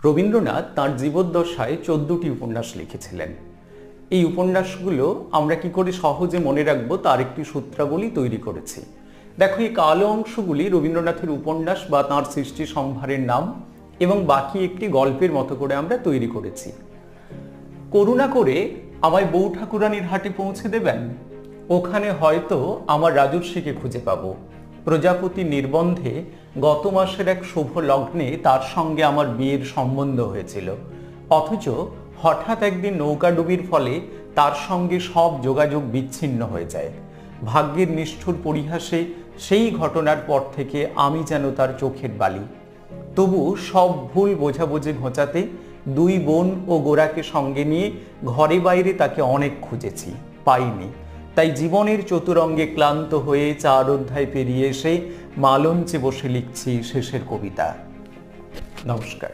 রবীন্দ্রনাথ তাঁর জীবদ্দশায় 14টি উপন্যাস লিখেছিলেন। এই উপন্যাসগুলো আমরা কি করে সহজে মনে রাখবো তার একটি সূত্রাবলী তৈরি করেছি। দেখো, এই কালো অংশগুলি রবীন্দ্রনাথের উপন্যাস বা তাঁর সৃষ্টি সম্ভারের নাম এবং বাকি একটি গল্পের মতো করে আমরা তৈরি করেছি। করুণা করে আমায় বউ ঠাকুরানীর হাটে পৌঁছে দেবেন, ওখানে হয়তো আমার রাজর্ষিকে খুঁজে পাবো। প্রজাপতি নির্বন্ধে গত মাসের এক শুভ লগ্নে তার সঙ্গে আমার বিয়ের সম্বন্ধ হয়েছিল, অথচ হঠাৎ একদিন নৌকাডুবির ফলে তার সঙ্গে সব যোগাযোগ বিচ্ছিন্ন হয়ে যায়। ভাগ্যের নিষ্ঠুর পরিহাসে সেই ঘটনার পর থেকে আমি যেন তার চোখের বালি। তবু সব ভুল বোঝাবুঝি ঘোচাতে দুই বোন ও গোরাকে সঙ্গে নিয়ে ঘরে বাইরে তাকে অনেক খুঁজেছি, পাইনি। তাই জীবনের চতুরঙ্গে ক্লান্ত হয়ে 4 অধ্যায় পেরিয়ে এসে মালঞ্চে বসে লিখছি শেষের কবিতা। নমস্কার।